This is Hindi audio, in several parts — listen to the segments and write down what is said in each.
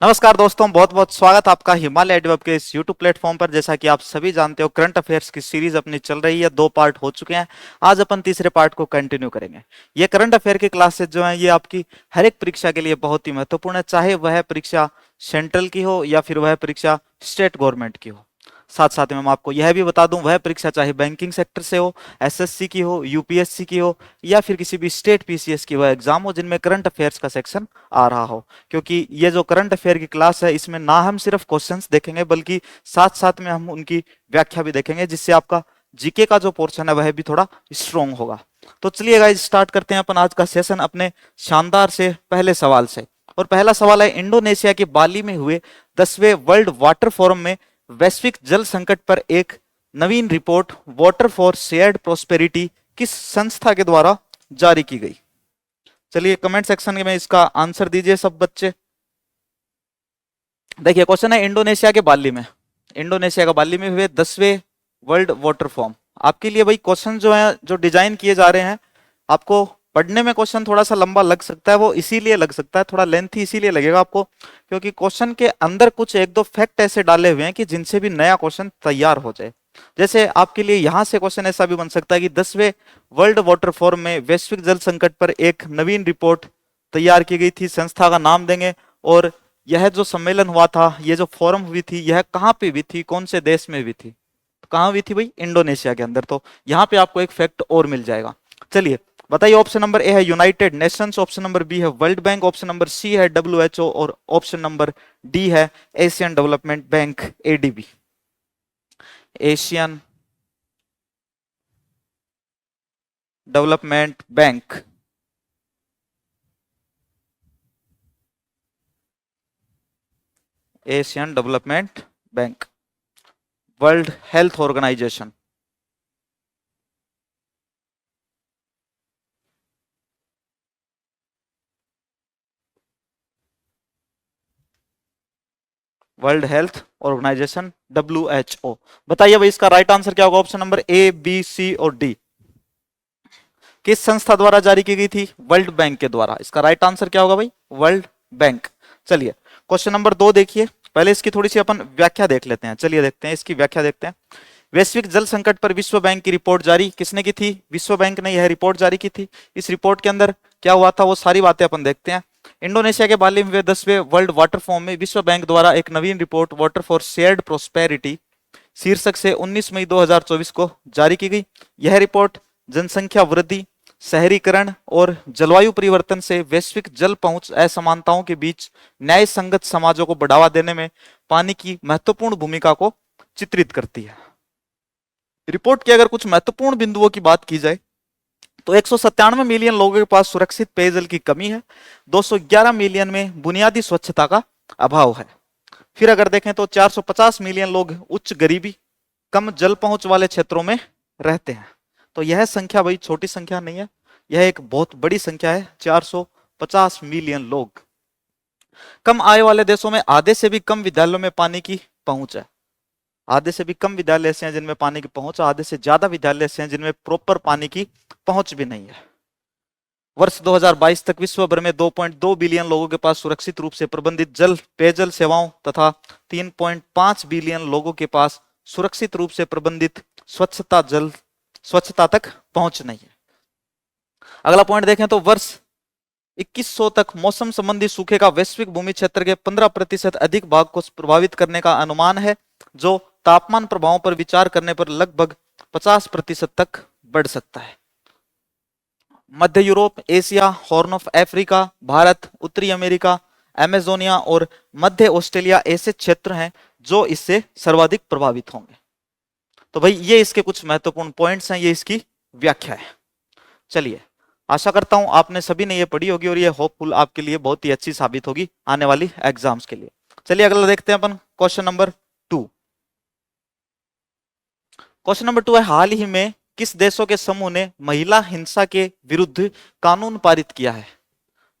नमस्कार दोस्तों, बहुत बहुत स्वागत आपका हिमालय एडवेब के इस YouTube प्लेटफॉर्म पर। जैसा कि आप सभी जानते हो, करंट अफेयर्स की सीरीज अपनी चल रही है। 2 पार्ट हो चुके हैं। आज अपन तीसरे पार्ट को कंटिन्यू करेंगे। ये करंट अफेयर की क्लासेस जो हैं, ये आपकी हर एक परीक्षा के लिए बहुत ही महत्वपूर्ण है, चाहे वह परीक्षा सेंट्रल की हो या फिर वह परीक्षा स्टेट गवर्नमेंट की हो। साथ साथ में मैं आपको यह भी बता दूं, वह परीक्षा चाहे बैंकिंग सेक्टर से हो, एसएससी की हो, यूपीएससी की हो, या फिर किसी भी स्टेट पीसीएस की वह एग्जाम हो जिनमें करंट अफेयर्स का सेक्शन आ रहा हो। क्योंकि ये जो करंट अफेयर की क्लास है, इसमें ना हम सिर्फ क्वेश्चंस देखेंगे बल्कि साथ साथ में हम उनकी व्याख्या भी देखेंगे, जिससे आपका जीके का जो पोर्शन है वह भी थोड़ा स्ट्रोंग होगा। तो चलिए गाइस, स्टार्ट करते हैं अपन आज का सेशन अपने शानदार से पहले सवाल से। और पहला सवाल है, इंडोनेशिया के बाली में हुए 10वें वर्ल्ड वाटर फोरम में वैश्विक जल संकट पर एक नवीन report water for shared prosperity किस संस्था के द्वारा जारी की गई? चलिए कमेंट सेक्शन में इसका आंसर दीजिए सब बच्चे। देखिए क्वेश्चन है, इंडोनेशिया का बाली में हुए 10वें वर्ल्ड वाटर फोरम। आपके लिए भाई क्वेश्चन जो है, जो डिजाइन किए जा रहे हैं, आपको पढ़ने में क्वेश्चन थोड़ा सा लंबा लग सकता है। वो इसीलिए लग सकता है, थोड़ा लेंथी इसीलिए लगेगा आपको, क्योंकि क्वेश्चन के अंदर कुछ एक दो फैक्ट ऐसे डाले हुए हैं कि जिनसे भी नया क्वेश्चन तैयार हो जाए। जैसे आपके लिए यहां से क्वेश्चन ऐसा भी बन सकता है कि 10वें वर्ल्ड वाटर फोरम में वैश्विक जल संकट पर एक नवीन रिपोर्ट तैयार की गई थी, संस्था का नाम देंगे। और यह जो सम्मेलन हुआ था, ये जो फोरम हुई थी, यह कहाँ पे हुई थी, कौन से देश में हुई थी? तो कहाँ हुई थी भाई? इंडोनेशिया के अंदर। तो यहाँ पे आपको एक फैक्ट और मिल जाएगा। चलिए बताइए, ऑप्शन नंबर ए है United Nations, option number B है World Bank, option number C है डब्ल्यूएचओ, और ऑप्शन नंबर डी है Asian Development Bank, ADB. Asian Development Bank. Asian Development Bank. World Health Organization. World Health Organization, WHO. बताइए भाई, इसका राइट आंसर क्या होगा? Option number A, B, C और डी किस संस्था द्वारा जारी की गई थी? वर्ल्ड बैंक के द्वारा। इसका राइट आंसर क्या होगा भाई? World bank. चलिए क्वेश्चन नंबर 2 देखिए। पहले इसकी थोड़ी सी अपन व्याख्या देख लेते हैं। चलिए देखते हैं इसकी व्याख्या देखते हैं। वैश्विक जल संकट पर विश्व बैंक की रिपोर्ट जारी किसने की थी? विश्व बैंक ने यह रिपोर्ट जारी की थी। इस रिपोर्ट के अंदर क्या हुआ था, वो सारी बातें अपन देखते हैं। इंडोनेशिया के बाली में हुए 10वें वर्ल्ड वाटर फोरम में विश्व बैंक द्वारा एक नवीन report water for shared prosperity शीर्षक से 19 मई 2024 को जारी की गई। यह रिपोर्ट जनसंख्या वृद्धि, शहरीकरण और जलवायु परिवर्तन से वैश्विक जल पहुंच असमानताओं के बीच न्याय संगत समाजों को बढ़ावा देने में पानी की महत्वपूर्ण भूमिका को चित्रित करती है। रिपोर्ट के अगर कुछ महत्वपूर्ण बिंदुओं की बात की जाए तो 197 मिलियन लोगों के पास सुरक्षित पेयजल की कमी है। 211 मिलियन में बुनियादी स्वच्छता का अभाव है। फिर अगर देखें तो 450 मिलियन लोग उच्च गरीबी, कम जल पहुंच वाले क्षेत्रों में रहते हैं। तो यह संख्या भाई छोटी संख्या नहीं है, यह एक बहुत बड़ी संख्या है। 450 मिलियन लोग। कम आय वाले देशों में आधे से भी कम विद्यालयों में पानी की पहुंच है। आधे से भी कम विद्यालय ऐसे हैं जिनमें पानी की पहुंच, आधे से ज्यादा विद्यालय ऐसे हैं जिनमें प्रॉपर पानी की पहुंच भी नहीं है। वर्ष 2022 तक विश्व भर में 2.2 बिलियन लोगों के पास सुरक्षित रूप से प्रबंधित जल पेयजल सेवाओं तथा 3.5 बिलियन लोगों के पास सुरक्षित रूप से प्रबंधित स्वच्छता तक पहुंच नहीं है। अगला पॉइंट देखें तो वर्ष 2100 तक मौसम संबंधी सूखे का वैश्विक भूमि क्षेत्र के 15% अधिक भाग को प्रभावित करने का अनुमान है, जो तापमान प्रभावों पर विचार करने पर लगभग 50% तक बढ़ सकता है। मध्य Europe, Asia, Horn of Africa, Bharat, उत्तरी अमेरिका, अमेजोनिया और मध्य ऑस्ट्रेलिया ऐसे क्षेत्र हैं जो इससे सर्वाधिक प्रभावित होंगे। तो भाई ये इसके कुछ महत्वपूर्ण पॉइंट्स हैं, ये इसकी व्याख्या है। चलिए आशा करता हूं आपने सभी ने ये पढ़ी होगी और ये होपफुल आपके लिए बहुत ही अच्छी साबित होगी आने वाली एग्जाम्स के लिए। चलिए अगला देखते हैं अपन क्वेश्चन नंबर 2। क्वेश्चन नंबर 2 है, हाल ही में किस देशों के समूह ने महिला हिंसा के विरुद्ध कानून पारित किया है?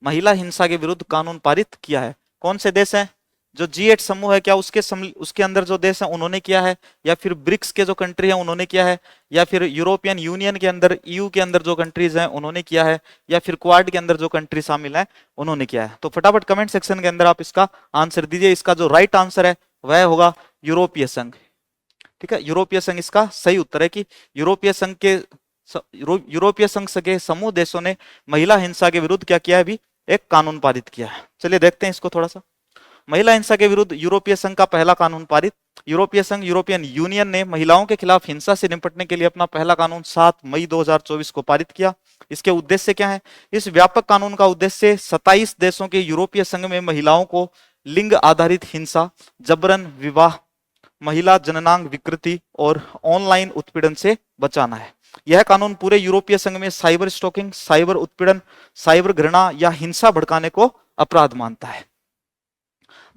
महिला हिंसा के विरुद्ध कानून पारित किया है। कौन से देश हैं? जो G8 समूह है क्या उसके अंदर जो देश है उन्होंने किया है, या फिर ब्रिक्स के जो कंट्री है उन्होंने किया है, या फिर यूरोपियन यूनियन के अंदर EU के अंदर जो कंट्रीज हैं उन्होंने किया है, या फिर क्वाड के अंदर जो कंट्री शामिल है उन्होंने किया है? तो फटाफट कमेंट सेक्शन के अंदर आप इसका आंसर दीजिए। इसका जो राइट आंसर है वह होगा यूरोपीय संघ। ठीक है, यूरोपीय संघ इसका सही उत्तर है कि यूरोपीय संघ के समूह देशों ने महिला हिंसा के विरुद्ध क्या किया है, अभी एक कानून पारित किया है। चलिए देखते हैं इसको थोड़ा सा। महिला हिंसा के विरुद्ध यूरोपीय संघ का पहला कानून पारित। यूरोपीय संघ यूरोपियन यूनियन ने महिलाओं के खिलाफ हिंसा से निपटने के लिए अपना पहला कानून 7 मई 2024 को पारित किया। इसके उद्देश्य क्या है? इस व्यापक कानून का उद्देश्य 27 देशों के यूरोपीय संघ में महिलाओं को लिंग आधारित हिंसा, जबरन विवाह, महिला जननांग विकृति और ऑनलाइन उत्पीड़न से बचाना है। यह कानून पूरे यूरोपीय संघ में साइबर स्टॉकिंग, साइबर उत्पीड़न, साइबर घृणा या हिंसा भड़काने को अपराध मानता है।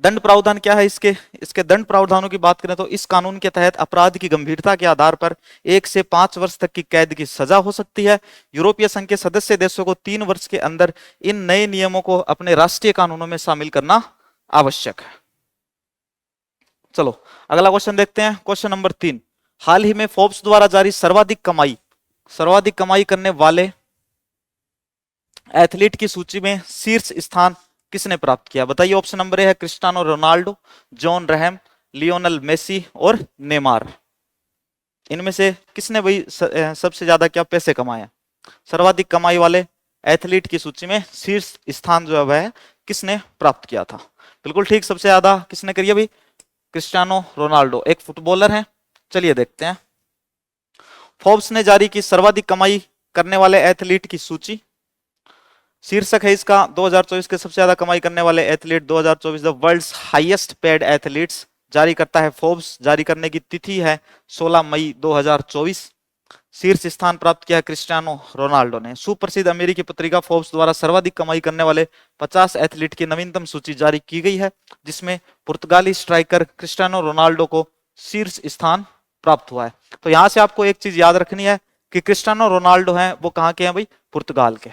दंड प्रावधान क्या है इसके दंड प्रावधानों की बात करें तो इस कानून के तहत अपराध की गंभीरता के आधार पर 1 से 5 वर्ष तक की कैद की सजा हो सकती है। यूरोपीय संघ के सदस्य देशों को 3 वर्ष के अंदर इन नए नियमों को अपने राष्ट्रीय कानूनों में शामिल करना आवश्यक है। चलो अगला क्वेश्चन देखते हैं। क्वेश्चन नंबर 3, हाल ही में फोर्ब्स द्वारा जारी सर्वाधिक कमाई करने वाले एथलीट की सूची में शीर्ष स्थान किसने प्राप्त किया? बताइए। ऑप्शन नंबर ए है क्रिस्टियानो रोनाल्डो, जॉन रहम, लियोनेल मेसी और नेमार। इनमें से किसने भाई सबसे ज्यादा क्या पैसे कमाए? सर्वाधिक कमाई वाले एथलीट की सूची में शीर्ष स्थान जो है वह किसने प्राप्त किया था? बिल्कुल ठीक, सबसे ज्यादा किसने करी भाई? क्रिस्टियानो रोनाल्डो, एक फुटबॉलर हैं। चलिए देखते हैं। फोर्ब्स ने जारी की सर्वाधिक कमाई करने वाले एथलीट की सूची। शीर्षक है इसका 2024 के सबसे ज्यादा कमाई करने वाले athlete 2024, the world's highest paid athletes. जारी करता है फोर्ब्स। जारी करने की तिथि है 16 मई 2024। शीर्ष स्थान प्राप्त किया क्रिस्टियानो रोनाल्डो ने। सुप्रसिद्ध अमेरिकी पत्रिका फोर्ब्स द्वारा सर्वाधिक कमाई करने वाले 50 एथलीट की नवीनतम सूची जारी की गई है, जिसमें पुर्तगाली स्ट्राइकर क्रिस्टियानो रोनाल्डो को शीर्ष स्थान प्राप्त हुआ है। तो यहां से आपको एक चीज याद रखनी है कि क्रिस्टियानो रोनाल्डो हैं वो कहां के हैं भाई? पुर्तगाल के।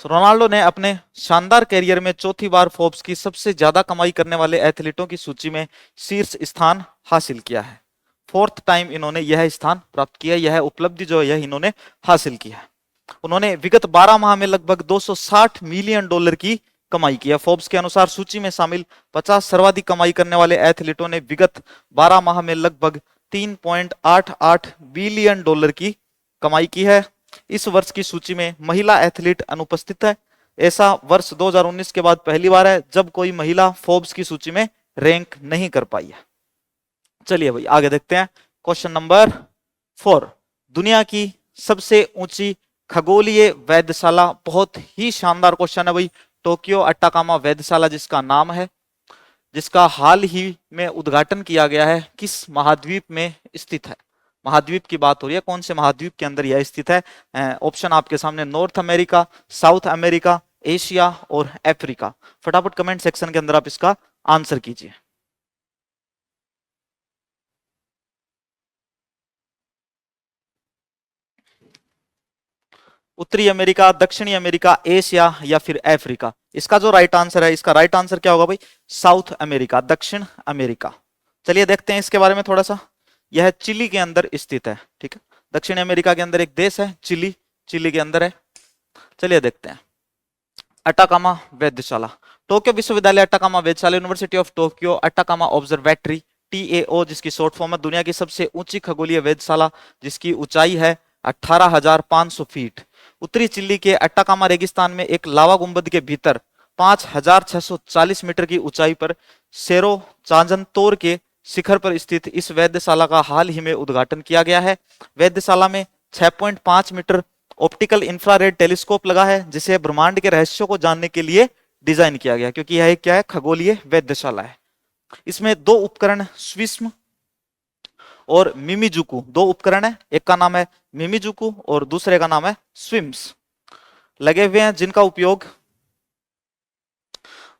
रोनाल्डो ने अपने शानदार कैरियर में चौथी बार फोर्ब्स की सबसे ज्यादा कमाई करने वाले एथलीटों की सूची में शीर्ष स्थान हासिल किया है। 4th टाइम इन्होंने यह स्थान प्राप्त किया, यह उपलब्धि जो है इन्होंने हासिल की है। उन्होंने विगत 12 माह में लगभग $260 मिलियन की कमाई की है। फोर्ब्स के अनुसार सूची में शामिल 50 सर्वाधिक कमाई करने वाले एथलीटों ने विगत 12 माह में लगभग $3.88 बिलियन की कमाई की है। इस वर्ष की सूची में महिला एथलीट अनुपस्थित है। ऐसा वर्ष 2019 के बाद पहली बार है जब कोई महिला फोर्ब्स की सूची में रैंक नहीं कर पाई है। चलिए भाई आगे देखते हैं। क्वेश्चन नंबर 4, दुनिया की सबसे ऊंची खगोलीय वेधशाला। बहुत ही शानदार क्वेश्चन है भाई। टोक्यो अट्टाकामा वेधशाला जिसका नाम है, जिसका हाल ही में उद्घाटन किया गया है, किस महाद्वीप में स्थित है? महाद्वीप की बात हो रही है, कौन से महाद्वीप के अंदर यह स्थित है? ऑप्शन आपके सामने, north America, south America, Asia और अफ्रीका। फटाफट कमेंट सेक्शन के अंदर आप इसका आंसर कीजिए। उत्तरी अमेरिका, दक्षिणी अमेरिका, एशिया या फिर अफ्रीका? इसका जो राइट आंसर है, इसका राइट आंसर क्या होगा भाई? साउथ अमेरिका, दक्षिण अमेरिका। चलिए देखते हैं इसके बारे में थोड़ा सा। यह चिली के अंदर स्थित है। ठीक है, दक्षिण अमेरिका के अंदर एक देश है चिली, चिली के अंदर है। चलिए देखते हैं। अट्टाकामा वेधशाला, टोक्यो विश्वविद्यालय अट्टाकामा वेधशाला, University of Tokyo Atacama Observatory, TAO जिसकी शॉर्ट फॉर्म है, दुनिया की सबसे ऊंची खगोलीय वेधशाला जिसकी ऊंचाई है 18,500 फीट। उत्तरी चिली के अट्टाकामा रेगिस्तान में एक लावा गुंबद के भीतर 5,640 मीटर की ऊंचाई पर सेरो चांजनतोर के शिखर पर स्थित इस वेधशाला का हाल ही में उद्घाटन किया गया है। वेधशाला में 6.5 मीटर ऑप्टिकल इंफ्रारेड टेलीस्कोप लगा है, जिसे ब्रह्मांड के रहस्यों को जानने के लिए डिजाइन किया गया, क्योंकि यह क्या है? खगोलीय वेधशाला है। इसमें 2 उपकरण स्विस्म और मिमिजुकू, 2 उपकरण है, एक का नाम है मिमिजुकू और दूसरे का नाम है स्विम्स, लगे हुए हैं, जिनका उपयोग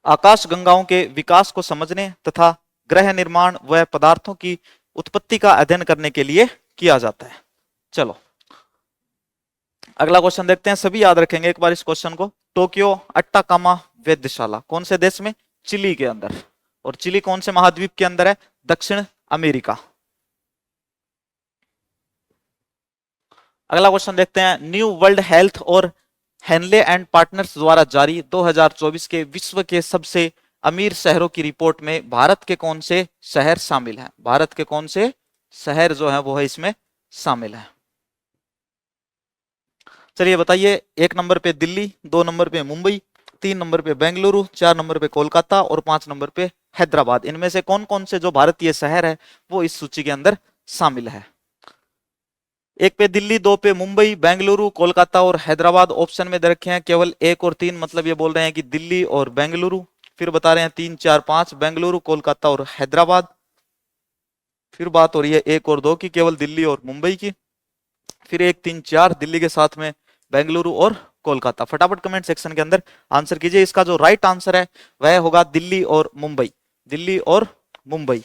आकाश गंगाओं के विकास को समझने तथा ग्रह निर्माण व पदार्थों की उत्पत्ति का अध्ययन करने के लिए किया जाता है। चलो अगला क्वेश्चन देखते हैं। सभी याद रखेंगे एक बार इस क्वेश्चन को। टोक्यो अट्टाकामा वेधशाला कौन से देश में? चिली के अंदर। और चिली कौन से महाद्वीप के अंदर है? दक्षिण अमेरिका। अगला क्वेश्चन देखते हैं, न्यू वर्ल्ड हेल्थ और हेनले एंड पार्टनर्स द्वारा जारी 2024 के विश्व के सबसे अमीर शहरों की रिपोर्ट में भारत के कौन से शहर शामिल हैं? भारत के कौन से शहर जो है वो है इसमें शामिल है? चलिए बताइए। एक नंबर पे दिल्ली, 2 नंबर पे मुंबई, 3 नंबर पे बेंगलुरु, 4 नंबर पे कोलकाता और 5 नंबर पे हैदराबाद। इनमें से कौन कौन से जो भारतीय शहर है वो इस सूची के अंदर शामिल है? एक पे दिल्ली, 2 पे मुंबई, बेंगलुरु, कोलकाता और हैदराबाद ऑप्शन में दे रखे हैं। केवल 1 और 3, मतलब ये बोल रहे हैं कि दिल्ली और बेंगलुरु। फिर बता रहे हैं 3, 4, 5 बेंगलुरु, कोलकाता और हैदराबाद। फिर बात हो रही है 1 और 2 की, केवल दिल्ली और मुंबई की। फिर 1, 3, 4 दिल्ली के साथ में बेंगलुरु और कोलकाता। फटाफट कमेंट सेक्शन के अंदर आंसर कीजिए। इसका जो राइट आंसर है वह होगा दिल्ली और मुंबई। दिल्ली और मुंबई,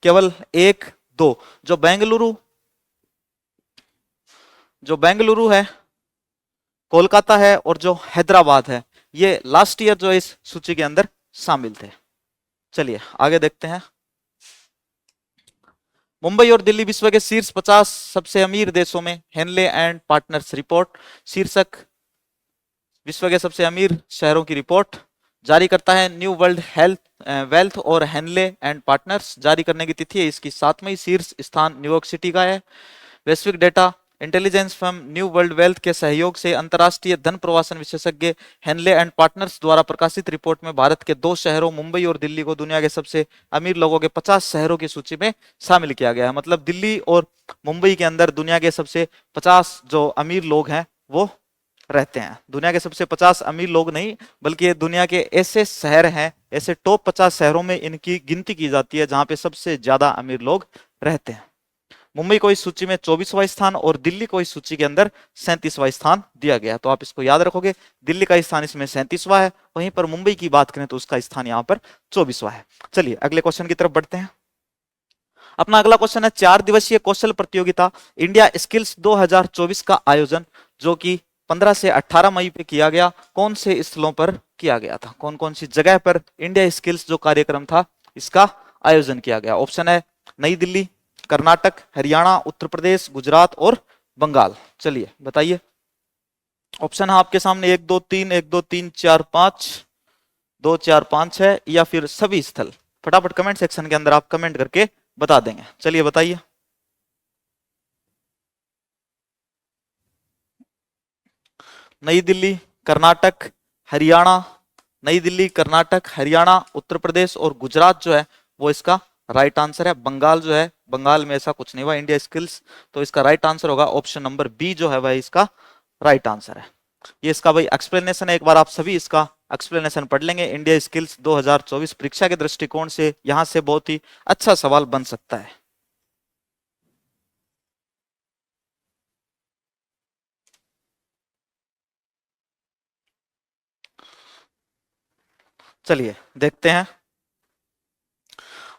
केवल 1, 2। जो बेंगलुरु है, कोलकाता है और जो हैदराबाद है, ये लास्ट ईयर जो इस सूची के अंदर शामिल थे। चलिए आगे देखते हैं। मुंबई और दिल्ली विश्व के शीर्ष 50 सबसे अमीर देशों में, हेनले एंड पार्टनर्स रिपोर्ट शीर्षक विश्व के सबसे अमीर शहरों की रिपोर्ट जारी करता है। न्यू वर्ल्ड हेल्थ वेल्थ और हेनले एंड पार्टनर्स जारी करने की तिथि है इसकी 7वीं। शीर्ष स्थान न्यूयॉर्क सिटी का है। वैश्विक data intelligence firm new world wealth के सहयोग से अंतर्राष्ट्रीय धन प्रवासन विशेषज्ञ हेनले एंड पार्टनर्स द्वारा प्रकाशित रिपोर्ट में भारत के 2 शहरों मुंबई और दिल्ली को दुनिया के सबसे अमीर लोगों के 50 शहरों की सूची में शामिल किया गया है। मतलब दिल्ली और मुंबई के अंदर दुनिया के सबसे 50 जो अमीर लोग हैं वो रहते हैं। दुनिया के सबसे 50 अमीर लोग नहीं, बल्कि दुनिया के ऐसे शहर हैं, ऐसे टॉप 50 शहरों में इनकी गिनती की जाती है जहां पे सबसे ज्यादा अमीर लोग रहते हैं। मुंबई को इस सूची में 24वां स्थान और दिल्ली को इस सूची के अंदर 37वां स्थान दिया गया। तो आप इसको याद रखोगे, दिल्ली का स्थान इसमें 37वां है, वहीं पर मुंबई की बात करें तो उसका स्थान यहाँ पर 24वां है। चलिए अगले क्वेश्चन की तरफ बढ़ते हैं। अपना अगला क्वेश्चन है, 4 दिवसीय कौशल प्रतियोगिता इंडिया स्किल्स 2024 का आयोजन जो कि 15 से 18 मई पे किया गया, कौन से स्थलों पर किया गया था? कौन कौन सी जगह पर इंडिया स्किल्स जो कार्यक्रम था इसका आयोजन किया गया? ऑप्शन है नई दिल्ली, कर्नाटक, हरियाणा, उत्तर प्रदेश, गुजरात और बंगाल। चलिए बताइए। ऑप्शन है आपके सामने 1, 2, 3, 1, 2, 3, 4, 5, 2, 4, 5 है या फिर सभी स्थल? फटाफट कमेंट सेक्शन के अंदर आप कमेंट करके बता देंगे। चलिए बताइए। नई दिल्ली, कर्नाटक, हरियाणा, नई दिल्ली, कर्नाटक, हरियाणा, उत्तर प्रदेश और गुजरात जो है वो इसका राइट आंसर है। बंगाल जो है, बंगाल में ऐसा कुछ नहीं हुआ इंडिया स्किल्स, तो इसका राइट आंसर होगा ऑप्शन नंबर बी जो है वह इसका राइट आंसर है। ये इसका भाई एक्सप्लेनेशन है, एक बार आप सभी इसका एक्सप्लेनेशन पढ़ लेंगे। इंडिया स्किल्स 2024 परीक्षा के दृष्टिकोण से यहां से बहुत ही अच्छा सवाल बन सकता है। चलिए देखते हैं।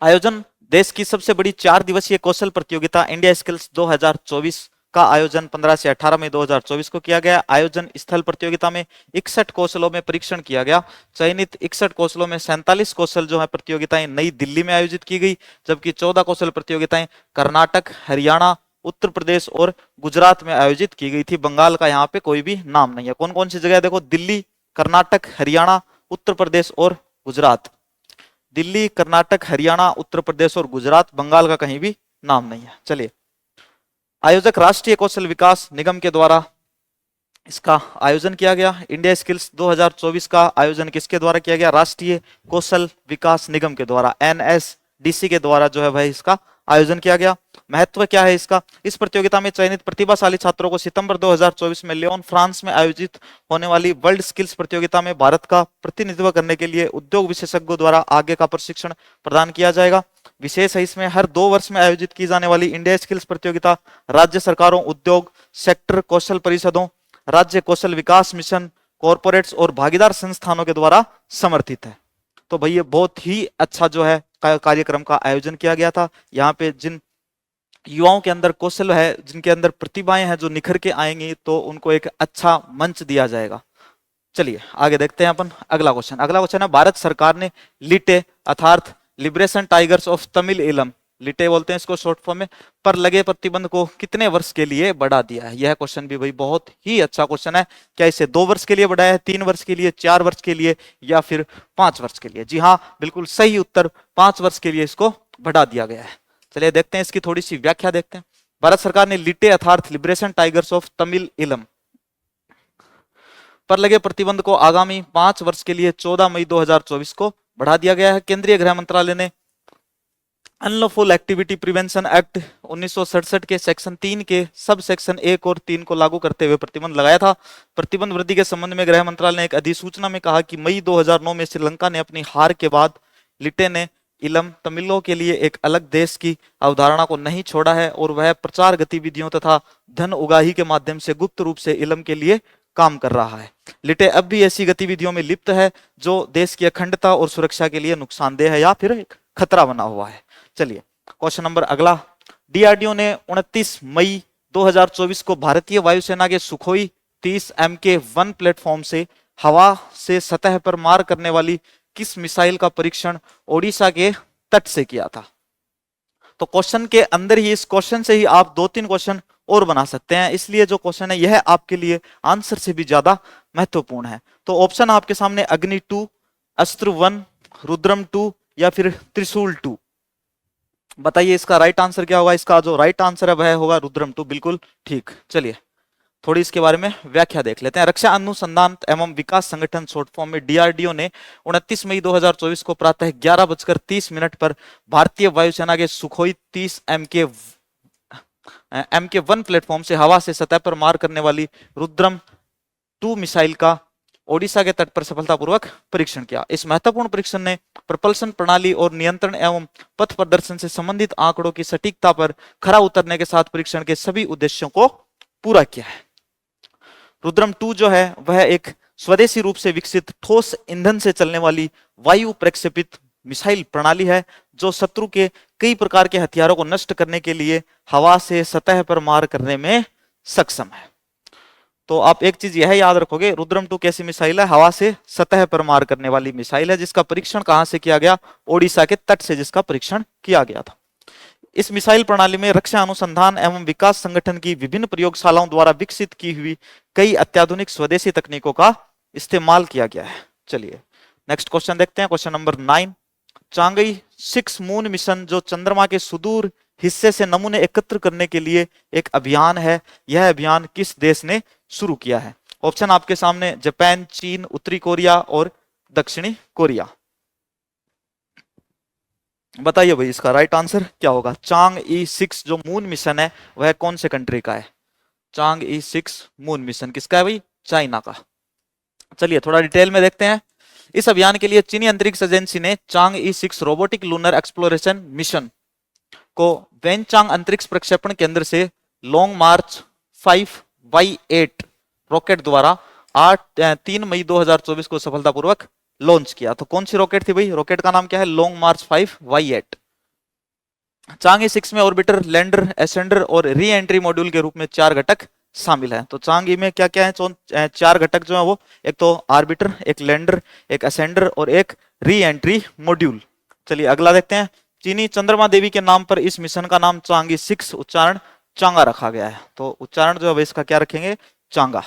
आयोजन, देश की सबसे बड़ी 4 दिवसीय कौशल प्रतियोगिता इंडिया स्किल्स 2024 का आयोजन 15 से 18 मई 2024 को किया गया। आयोजन स्थल प्रतियोगिता में 61 कौशलों में परीक्षण किया गया। चयनित 61 कौशलों में 47 कौशल जो है प्रतियोगिताएं नई दिल्ली में आयोजित की गई, जबकि 14 कौशल प्रतियोगिताएं कर्नाटक, हरियाणा, उत्तर प्रदेश और गुजरात में आयोजित की गई थी। बंगाल का यहाँ पे कोई भी नाम नहीं है। कौन कौन सी जगह देखो, दिल्ली, कर्नाटक, हरियाणा, उत्तर प्रदेश और गुजरात। दिल्ली, कर्नाटक, हरियाणा, उत्तर प्रदेश और गुजरात, बंगाल का कहीं भी नाम नहीं है। चलिए, आयोजक राष्ट्रीय कौशल विकास निगम के द्वारा इसका आयोजन किया गया। इंडिया स्किल्स 2024 का आयोजन किसके द्वारा किया गया? राष्ट्रीय कौशल विकास निगम के द्वारा, NSDC के द्वारा जो है वह इसका आयोजन किया गया। महत्व क्या है इसका? इस प्रतियोगिता में चयनित प्रतिभाशाली छात्रों को सितंबर 2024 में लियोन, फ्रांस में आयोजित होने वाली वर्ल्ड स्किल्स प्रतियोगिता में भारत का प्रतिनिधित्व करने के लिए उद्योग विशेषज्ञों द्वारा आगे का प्रशिक्षण प्रदान किया जाएगा। विशेष है इसमें हर 2 वर्ष में आयोजित की जाने वाली इंडिया स्किल्स प्रतियोगिता राज्य सरकारों, उद्योग सेक्टर, कौशल परिषदों, राज्य कौशल विकास मिशन, कॉरपोरेट्स और भागीदार संस्थानों के द्वारा समर्थित है। तो भाई ये बहुत ही अच्छा जो है कार्यक्रम का आयोजन किया गया था। यहाँ पे जिन युवाओं के अंदर कौशल है, जिनके अंदर प्रतिभाएं हैं जो निखर के आएंगी, तो उनको एक अच्छा मंच दिया जाएगा। चलिए आगे देखते हैं अपन अगला क्वेश्चन। अगला क्वेश्चन है, भारत सरकार ने लिटे अर्थात लिबरेशन टाइगर्स ऑफ तमिल इलम, लिटे बोलते हैं इसको शॉर्ट फॉर्म में, पर लगे प्रतिबंध को कितने वर्ष के लिए बढ़ा दिया है? यह क्वेश्चन भी भाई बहुत ही अच्छा क्वेश्चन है। क्या इसे 2 वर्ष के लिए बढ़ाया है, 3 वर्ष के लिए, 4 वर्ष के लिए या फिर 5 वर्ष के लिए? जी हाँ, बिल्कुल सही उत्तर, 5 वर्ष के लिए इसको बढ़ा दिया गया है। चलिए देखते हैं इसकी थोड़ी सी व्याख्या देखते हैं। भारत सरकार ने लिटे अर्थात लिबरेशन टाइगर्स ऑफ तमिल इलम पर लगे प्रतिबंध को आगामी 5 वर्ष के लिए 14 मई 2024 को बढ़ा दिया गया है। केंद्रीय गृह मंत्रालय ने अनलॉफुल एक्टिविटी प्रिवेंशन एक्ट 1967 के सेक्शन 3 के सब सेक्शन 1 और 3 को लागू करते हुए प्रतिबंध लगाया था। प्रतिबंध वृद्धि के संबंध में गृह मंत्रालय ने एक अधिसूचना में कहा कि मई 2009 में श्रीलंका ने अपनी हार के बाद लिटे ने इलम तमिलों के लिए एक अलग देश की अवधारणा को नहीं छोड़ा है और वह प्रचार गतिविधियों तथा धन उगाही के माध्यम से गुप्त रूप से इलम के लिए काम कर रहा है। लिटे अब भी ऐसी गतिविधियों में लिप्त है जो देश की अखंडता और सुरक्षा के लिए नुकसानदेह है या फिर एक खतरा बना हुआ है। चलिए क्वेश्चन नंबर अगला, डीआरडीओ ने 29 मई 2024 को भारतीय वायुसेना के सुखोई 30 MK-1 प्लेटफॉर्म से हवा से सतह पर मार करने वाली किस मिसाइल का परीक्षण ओडिशा के तट से किया था? तो क्वेश्चन के अंदर ही, इस क्वेश्चन से ही आप 2-3 क्वेश्चन और बना सकते हैं, इसलिए जो क्वेश्चन है यह आपके लिए आंसर से भी ज्यादा महत्वपूर्ण है। तो ऑप्शन आपके सामने अग्नि 2, अस्त्र 1, रुद्रम 2 या फिर त्रिशूल 2। बताइए इसका राइट आंसर क्या होगा? इसका जो राइट आंसर है वह होगा रुद्रम 2, बिल्कुल ठीक। चलिए थोड़ी इसके बारे में व्याख्या देख लेते हैं। रक्षा अनुसंधान एवं विकास संगठन शॉर्ट फॉर्म में डीआरडीओ ने 29 मई 2024 को प्रातः 11:30 पर भारतीय वायुसेना के सुखोई 30 MK-1 प्लेटफॉर्म से हवा से सतह पर मार करने वाली रुद्रम 2 मिसाइल का ओडिशा के तट पर सफलतापूर्वक परीक्षण किया। इस महत्वपूर्ण परीक्षण ने प्रपल्शन प्रणाली और नियंत्रण एवं पथ प्रदर्शन से संबंधित आंकड़ों की सटीकता पर खरा उतरने के साथ परीक्षण के सभी उद्देश्यों को पूरा किया है। रुद्रम 2 जो है वह एक स्वदेशी रूप से विकसित ठोस ईंधन से चलने वाली वायु प्रक्षेपित मिसाइल प्रणाली है जो शत्रु के कई प्रकार के हथियारों को नष्ट करने के लिए हवा से सतह पर मार करने में सक्षम है। तो आप एक चीज यह याद रखोगे, रुद्रम 2 कैसी मिसाइल है? हवा से सतह पर मार करने वाली मिसाइल है, जिसका परीक्षण कहां से किया गया? ओडिशा के तट से जिसका परीक्षण किया गया था। इस मिसाइल प्रणाली में रक्षा अनुसंधान एवं विकास संगठन की विभिन्न प्रयोगशालाओं द्वारा विकसित की हुई कई अत्याधुनिक स्वदेशी तकनीकों का इस्तेमाल किया गया है। चलिए नेक्स्ट क्वेश्चन देखते हैं, क्वेश्चन नंबर 9। चांगई 6 मून मिशन जो चंद्रमा के सुदूर हिस्से से नमूने एकत्र करने के लिए एक अभियान है, यह अभियान किस देश ने शुरू किया है? ऑप्शन आपके सामने जापान, चीन, उत्तरी कोरिया और दक्षिणी कोरिया। बताइए भाई इसका राइट आंसर क्या होगा? चांगई 6 जो मून मिशन है वह कौन से कंट्री का है? चांगई 6 मून मिशन किसका है भाई? चाइना का। चलिए थोड़ा डिटेल में देखते हैं। इस अभियान के लिए चीनी अंतरिक्ष एजेंसी ने चांगई 6 रोबोटिक लूनर एक्सप्लोरेशन मिशन को वेनचांग अंतरिक्ष प्रक्षेपण केंद्र से लॉन्ग मार्च 5Y8 रॉकेट द्वारा 3 मई 2024 को सफलतापूर्वक लॉन्च किया। तो कौन सी रॉकेट थी भाई? रॉकेट का नाम क्या है? लॉन्ग मार्च 5Y8। चांगई 6 में ऑर्बिटर, लैंडर, एसेंडर और री एंट्री मॉड्यूल के रूप में 4 घटक शामिल है। तो चांगई में क्या क्या है? 4 घटक जो है वो, एक तो आर्बिटर, एक लैंडर, एक असेंडर और एक री एंट्री मॉड्यूल। चलिए अगला देखते हैं। चीनी चंद्रमा देवी के नाम पर इस मिशन का नाम चांगी 6 उच्चारण चांगा रखा गया है। तो उच्चारण जो है इसका क्या रखेंगे? चांगा।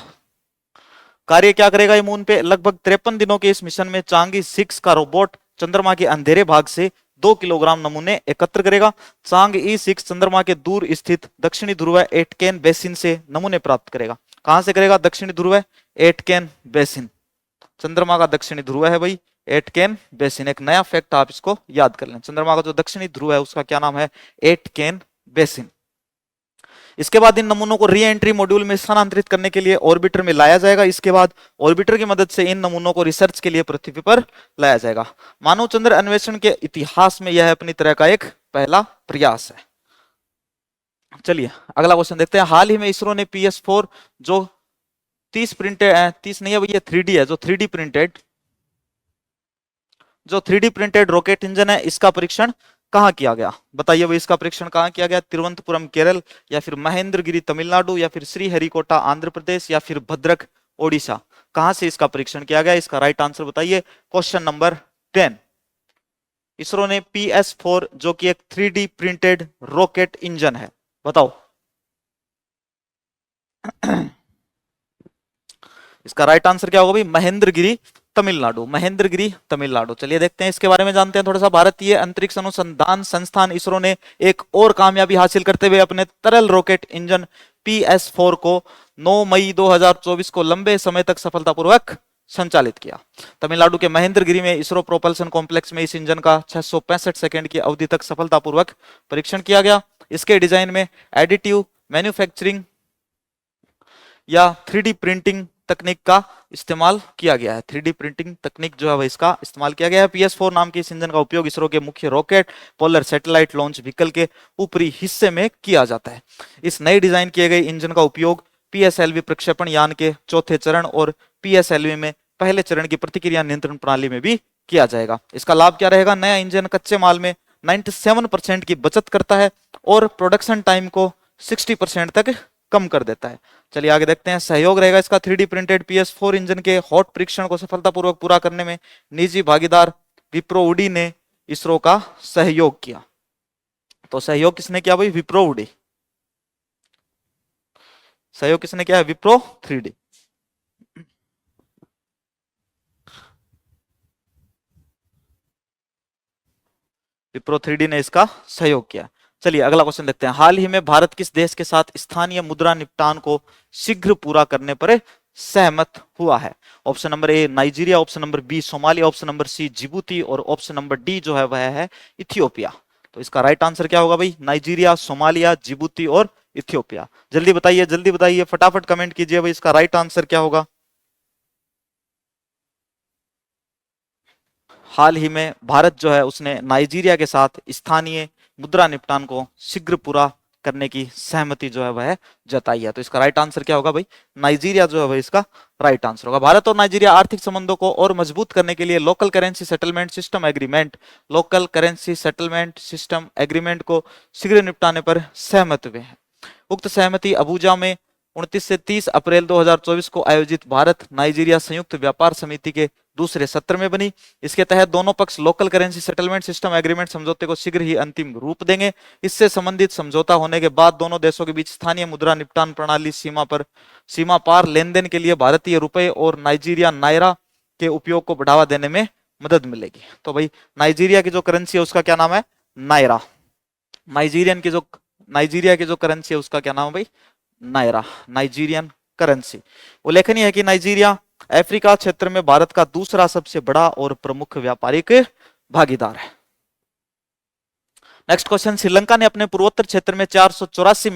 कार्य क्या करेगा ये मून पे? लगभग 53 दिनों के इस मिशन में चांगी 6 का रोबोट चंद्रमा के अंधेरे भाग से 2 किलोग्राम नमूने एकत्र करेगा। चांगई 6 चंद्रमा के दूर स्थित दक्षिणी ध्रुव एटकेन बेसिन से नमूने प्राप्त करेगा। कहां से करेगा? दक्षिणी ध्रुव एटकेन बेसिन। चंद्रमा का दक्षिणी ध्रुव है भाई एटकेन बेसिन। एक नया फैक्ट आप इसको याद कर लें, चंद्रमा का जो दक्षिणी ध्रुव है उसका क्या नाम है? Aitken basin. इसके बाद इन नमूनों को री एंट्री मॉड्यूल में स्थानांतरित करने के लिए ऑर्बिटर में लाया जाएगा। इसके बाद ऑर्बिटर की मदद से इन नमूनों को रिसर्च के लिए पृथ्वी पर लाया जाएगा। मानव चंद्र अन्वेषण के इतिहास में यह अपनी तरह का एक पहला प्रयास है। चलिए अगला क्वेश्चन देखते हैं। हाल ही में इसरो ने PS4 जो 30 प्रिंटेड 30 नहीं है भैया 3D है, जो 3D प्रिंटेड रॉकेट इंजन है, इसका परीक्षण कहां किया गया? बताइए भाई इसका परीक्षण कहां किया गया? तिरुवनंतपुरम केरल या फिर महेंद्रगिरी तमिलनाडु या फिर श्रीहरिकोटा आंध्र प्रदेश या फिर भद्रक ओडिशा। कहां से इसका परीक्षण किया गया? इसका राइट आंसर बताइए। Question number 10। इसरो ने PS4 जो कि एक 3D प्रिंटेड रॉकेट इंजन है, बताओ। इसका राइट आंसर क्या होगा भाई? महेंद्रगिरी तमिलनाडु, महेंद्रगिरी तमिलनाडु। चलिए देखते हैं इसके बारे में, जानते हैं थोड़ा सा। भारतीय अंतरिक्ष अनुसंधान संस्थान इसरो ने एक और कामयाबी हासिल करते हुए अपने तरल रॉकेट इंजन PS4 को 9 मई 2024 को लंबे समय तक सफलतापूर्वक संचालित किया। तमिलनाडु के महेंद्रगिरी में इसरो प्रोपल्सन कॉम्प्लेक्स में इस इंजन का 665 सेकंड की अवधि तक सफलतापूर्वक परीक्षण किया गया। इसके डिजाइन में एडिटिव मैन्युफैक्चरिंग या 3D प्रिंटिंग तकनीक का इस्तेमाल किया गया है। 3D प्रिंटिंग तकनीक जो है इसका इस्तेमाल किया गया है। PS4 नाम के इस इंजन का उपयोग इसरो के मुख्य rocket polar satellite launch vehicle के ऊपरी हिस्से में किया जाता है। इस नए डिजाइन किए गए इंजन का उपयोग PSLV प्रक्षेपण यान के चौथे चरण और PSLV में पहले चरण की प्रतिक्रिया नियंत्रण प्रणाली में भी किया जाएगा। इसका लाभ क्या रहेगा? नया इंजन कच्चे माल में 97% की बचत करता है और प्रोडक्शन टाइम को 60% तक कम कर देता है। चलिए आगे देखते हैं। सहयोग रहेगा इसका 3D प्रिंटेड PS4 इंजन के हॉट परीक्षण को सफलतापूर्वक पूरा करने में निजी भागीदार विप्रो-उडी ने इसरो का सहयोग किया। तो सहयोग किसने किया भाई? विप्रो-उडी। सहयोग किसने किया है? विप्रो 3D। विप्रो 3D ने इसका सहयोग किया। चलिए अगला क्वेश्चन देखते हैं। हाल ही में भारत किस देश के साथ स्थानीय मुद्रा निपटान को शीघ्र पूरा करने पर सहमत हुआ है? Option number A Nigeria, option number B Somalia, option number C Djibouti और ऑप्शन नंबर डी जो है वह है इथियोपिया। तो इसका राइट आंसर क्या होगा भाई? नाइजीरिया, सोमालिया, जिबूती और इथियोपिया। जल्दी बताइए, जल्दी बताइए, फटाफट कमेंट कीजिए भाई, इसका राइट आंसर क्या होगा? हाल ही में भारत जो है उसने नाइजीरिया के साथ स्थानीय मुद्रा निपटान को शीघ्र पूरा करने की सहमति जो है वह जताई है। तो इसका राइट आंसर क्या होगा भाई? नाइजीरिया जो है वह इसका राइट आंसर होगा। भारत और नाइजीरिया आर्थिक संबंधों को और मजबूत करने के लिए local currency settlement system agreement को शीघ्र निपटाने पर सहमत हुए हैं। उक्त सहमति अबूजा में 29 से 30 अप्रैल 2024 को आयोजित भारत नाइजीरिया संयुक्त व्यापार समिति के दूसरे सत्र में बनी। इसके तहत दोनों पक्ष local currency settlement system agreement समझौते को शीघ्र ही अंतिम रूप देंगे। इससे संबंधित समझौता होने के बाद दोनों देशों के बीच स्थानीय मुद्रा निपटान प्रणाली सीमा पार लेन देन के लिए भारतीय रुपए और नाइजीरिया नायरा के उपयोग को बढ़ावा देने में मदद मिलेगी। तो भाई नाइजीरिया की जो करेंसी है उसका क्या नाम है? नायरा। नाइजीरिया की जो करेंसी है उसका क्या नाम है भाई? Naira, Nigerian currency. उल्लेखनीय है कि नाइजीरिया अफ्रीका क्षेत्र में भारत का दूसरा सबसे बड़ा और प्रमुख व्यापारिक भागीदार है। Next question. श्रीलंका ने अपने पूर्वोत्तर क्षेत्र में 484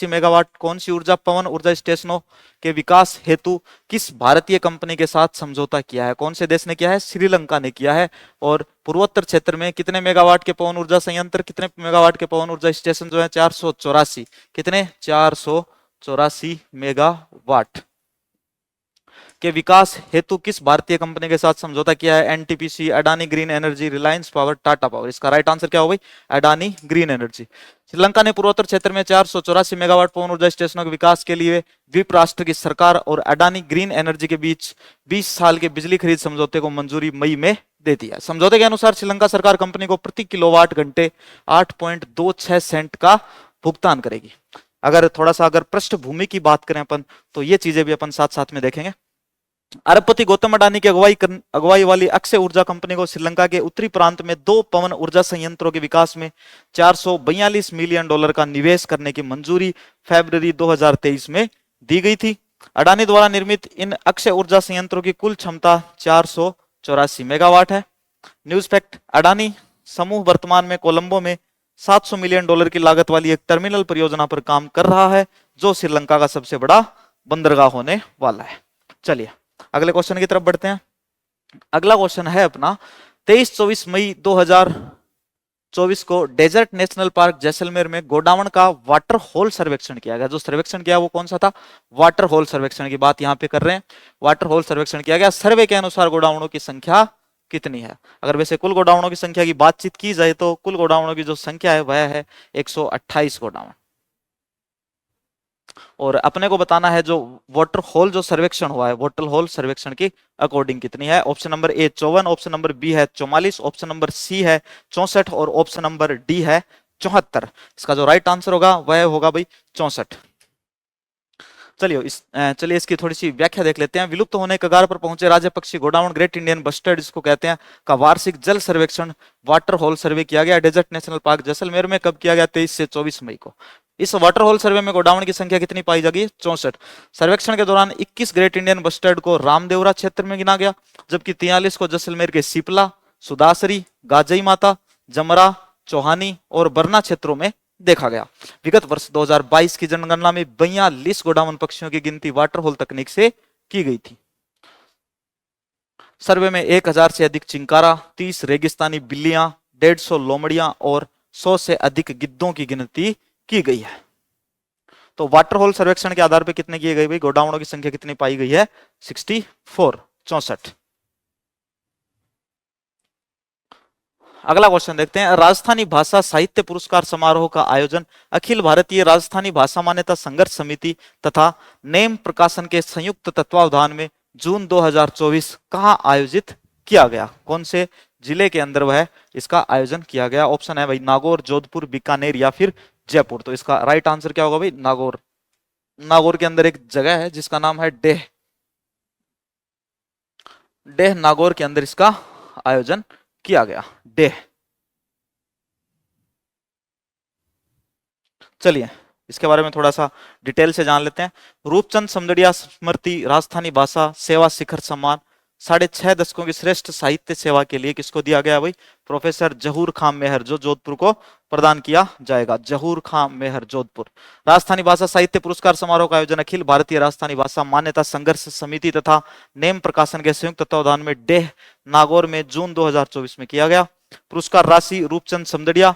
मेगावाट कौन सी ऊर्जा पवन ऊर्जा स्टेशनों के विकास हेतु किस भारतीय कंपनी के साथ समझौता किया है? कौन से देश ने किया है? श्रीलंका ने किया है। और पूर्वोत्तर क्षेत्र में कितने मेगावाट के पवन ऊर्जा संयंत्र, कितने मेगावाट के पवन ऊर्जा स्टेशन जो है? 484। कितने? 484 मेगावाट के विकास हेतु किस भारतीय कंपनी के साथ समझौता किया है? NTPC, Adani green energy, Reliance power, Tata power. इसका राइट आंसर क्या होगा? Adani green energy. श्रीलंका ने पूर्वोत्तर क्षेत्र में 484 मेगावाट पवन ऊर्जा स्टेशनों के विकास के लिए द्वीप राष्ट्र की सरकार और अडानी ग्रीन एनर्जी के बीच 20 साल के बिजली खरीद समझौते को मंजूरी मई में दे दिया। समझौते के अनुसार श्रीलंका सरकार कंपनी को प्रति किलोवाट घंटे 8.26 सेंट का भुगतान करेगी। अगर थोड़ा सा पृष्ठभूमि की बात करें अपन, तो ये चीजें भी अपन साथ साथ में देखेंगे। अरबपति गौतम अडानी की अगुवाई वाली अक्षय ऊर्जा कंपनी को श्रीलंका के उत्तरी प्रांत में 2 पवन ऊर्जा संयंत्रों के विकास में $442 मिलियन का निवेश करने की मंजूरी फरवरी 2023 में दी गई थी। अडानी द्वारा निर्मित इन अक्षय ऊर्जा संयंत्रों की कुल क्षमता 484 मेगावाट है। न्यूज फैक्ट: अडानी समूह वर्तमान में कोलंबो में $700 मिलियन की लागत वाली एक टर्मिनल परियोजना पर काम कर रहा है, जो श्रीलंका का सबसे बड़ा बंदरगाह होने वाला है। चलिए अगले क्वेश्चन की तरफ बढ़ते हैं। अगला क्वेश्चन है अपना 23-24 मई 2024 को डेजर्ट नेशनल पार्क जैसलमेर में गोडावण का वाटर होल सर्वेक्षण किया गया। जो सर्वेक्षण किया वो कौन सा था? वाटर होल सर्वेक्षण की बात यहाँ पे कर रहे हैं। वाटर होल सर्वेक्षण किया गया। सर्वे के अनुसार गोडावणों की संख्या कितनी है? अगर वैसे कुल गोडावणों की संख्या की बातचीत की जाए तो कुल गोडावणों की जो संख्या है वह है 128 गोडावण। और अपने को बताना है जो वाटर होल जो सर्वेक्षण हुआ है, वाटर होल सर्वेक्षण की अकॉर्डिंग कितनी है। Option number A 54, option number B है 44, ऑप्शन नंबर सी है 64 और ऑप्शन नंबर डी है 74। इसका जो राइट आंसर होगा वह होगा भाई 64। चलिए इसकी थोड़ी सी व्याख्या देख लेते हैं। विलुप्त होने के कगार पर पहुंचे राज्य पक्षी गोडाउन ग्रेट इंडियन बस्टर्ड जिसको कहते हैं का वार्षिक जल सर्वेक्षण वाटर होल सर्वे किया गया डेजर्ट नेशनल पार्क जैसलमेर में। कब किया गया? 23 से 24 मई को। इस वाटर होल सर्वे में गोडाउन की संख्या कितनी पाई जाएगी? 64। सर्वेक्षण के दौरान 21 ग्रेट इंडियन बस्टर्ड को रामदेवरा क्षेत्र में गिना गया, जबकि 43 को जैसलमेर के सिपला, सुदासरी, गाजई माता, जमरा, चौहानी और बरना क्षेत्रों में देखा गया। विगत वर्ष 2022 की जनगणना में 42 गोडाउन पक्षियों की गिनती वाटर होल तकनीक से की गई थी। सर्वे में 1000 से अधिक चिंकारा, 30 रेगिस्तानी बिल्लियां, 150 लोमड़ियां और 100 से अधिक गिद्धों की गिनती की गई है। तो वाटर होल सर्वेक्षण के आधार पर कितने किए गए भाई? गोडाउनों की संख्या कितनी पाई गई है? 64, 64। अगला क्वेश्चन देखते हैं। राजस्थानी भाषा साहित्य पुरस्कार समारोह का आयोजन अखिल भारतीय राजस्थानी भाषा मान्यता संघर्ष समिति तथा नेम प्रकाशन के संयुक्त तत्वावधान में जून 2024 कहां आयोजित किया गया? कौन से जिले के अंदर वह इसका आयोजन किया गया? ऑप्शन है भाई नागौर, जोधपुर, बीकानेर या फिर जयपुर। तो इसका राइट आंसर क्या होगा भाई? नागौर। नागौर के अंदर एक जगह है जिसका नाम है डेह। डेह नागौर के अंदर इसका आयोजन किया गया, डेह। चलिए इसके बारे में थोड़ा सा डिटेल से जान लेते हैं। रूपचंद समदड़िया स्मृति राजस्थानी भाषा सेवा शिखर सम्मान 6.5 दशकों की श्रेष्ठ साहित्य सेवा के लिए किसको दिया गया भाई? प्रोफेसर जहूर खां मेहर, जो जोधपुर को प्रदान किया जाएगा। जहूर खां मेहर, जोधपुर। राजस्थानी भाषा साहित्य पुरस्कार समारोह का आयोजन अखिल भारतीय राजस्थानी भाषा मान्यता संघर्ष समिति तथा नेम प्रकाशन के संयुक्त तत्वावधान में डेह नागौर में जून 2024 में किया गया। पुरस्कार राशि रूपचंद समदड़िया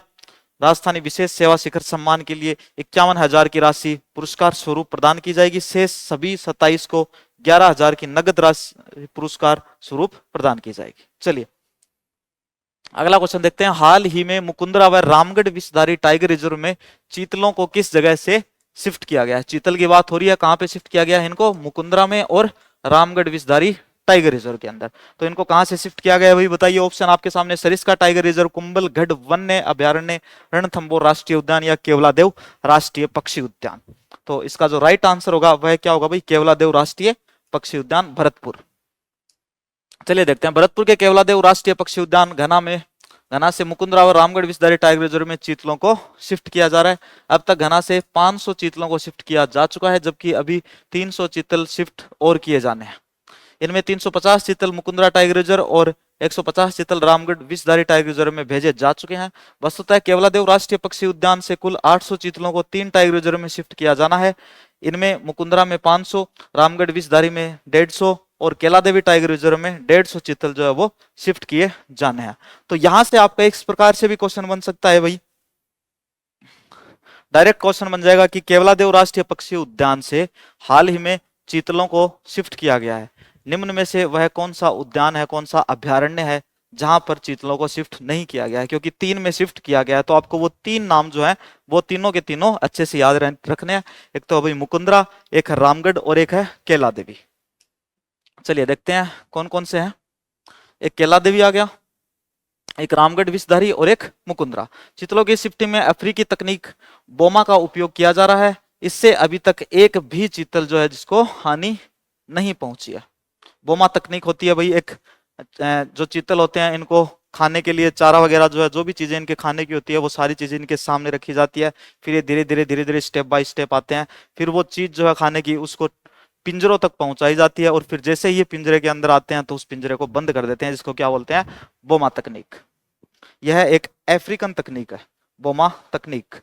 राजस्थानी विशेष सेवा शिखर सम्मान के लिए 51,000 की राशि पुरस्कार स्वरूप प्रदान की जाएगी। शेष सभी 27 को 11,000 की नगद राशि पुरस्कार स्वरूप प्रदान की जाएगी। चलिए अगला क्वेश्चन देखते हैं। हाल ही में मुकुंदरा व रामगढ़ विषधारी टाइगर रिजर्व में चीतलों को किस जगह से शिफ्ट किया गया है? चीतल की बात हो रही है, कहां पे शिफ्ट किया गया है इनको? मुकुंदरा में और रामगढ़ विषधारी टाइगर रिजर्व के अंदर। तो इनको कहां से शिफ्ट किया गया है भाई बताइए? ऑप्शन आपके सामने सरिस्का टाइगर रिजर्व, कुंभलगढ़ वन्य अभ्यारण्य, रणथंबोर राष्ट्रीय उद्यान या केवलादेव राष्ट्रीय पक्षी उद्यान। तो इसका जो राइट आंसर होगा वह क्या होगा भाई? केवलादेव राष्ट्रीय पक्षी उद्यान, भरतपुर। चलिए देखते हैं। भरतपुर के केवलादेव राष्ट्रीय पक्षी उद्यान घना से मुकुंदरा और रामगढ़ विषधारी टाइगर रिजर्व में चीतलों को शिफ्ट किया जा रहा है। अब तक घना से 500 चीतलों को शिफ्ट किया जा चुका है, जबकि अभी 300 चीतल शिफ्ट और किए जाने हैं। इनमें 350 चीतल मुकुंदरा टाइगर रिजर्व और 150 चीतल रामगढ़ विषधारी टाइगर रिजर्व में भेजे जा चुके हैं। वस्तुतः केवलादेव राष्ट्रीय पक्षी उद्यान से कुल 800 चीतलों को 3 टाइगर रिजर्व में शिफ्ट किया जाना है। इनमें मुकुंदरा में 500, रामगढ़ विषधारी में 150 और केलादेवी टाइगर रिजर्व में 150 चीतल जो है वो शिफ्ट किए जाने हैं। तो यहां से आपका इस प्रकार से भी क्वेश्चन बन सकता है भाई, डायरेक्ट क्वेश्चन बन जाएगा कि केवलादेव राष्ट्रीय पक्षी उद्यान से हाल ही में चीतलों को शिफ्ट किया गया है। निम्न में से वह कौन सा उद्यान है, कौन सा अभ्यारण्य है जहां पर चीतलों को शिफ्ट नहीं किया गया है? क्योंकि 3 में शिफ्ट किया गया है, तो आपको वो 3 नाम जो है वो तीनों के तीनों अच्छे से याद रखने हैं। एक तो भाई मुकुंदरा, एक है रामगढ़ और एक है केला देवी। चलिए देखते हैं कौन कौन से हैं। एक केला देवी आ गया, एक रामगढ़ विषधारी और एक मुकुंदरा। चीतलों की शिफ्टिंग में अफ्रीकी तकनीक बोमा का उपयोग किया जा रहा है। इससे अभी तक एक भी चीतल जो है जिसको हानि नहीं पहुंची है। बोमा तकनीक होती है भाई, एक जो चीतल होते हैं इनको खाने के लिए चारा वगैरह जो है, जो भी चीजें इनके खाने की होती है वो सारी चीजें इनके सामने रखी जाती है। फिर ये धीरे धीरे स्टेप बाय स्टेप आते हैं। फिर वो चीज जो है खाने की उसको पिंजरों तक पहुंचाई जाती है और फिर जैसे ही ये पिंजरे के अंदर आते हैं तो उस पिंजरे को बंद कर देते हैं, जिसको क्या बोलते हैं? बोमा तकनीक। यह एक अफ्रीकन तकनीक है, बोमा तकनीक।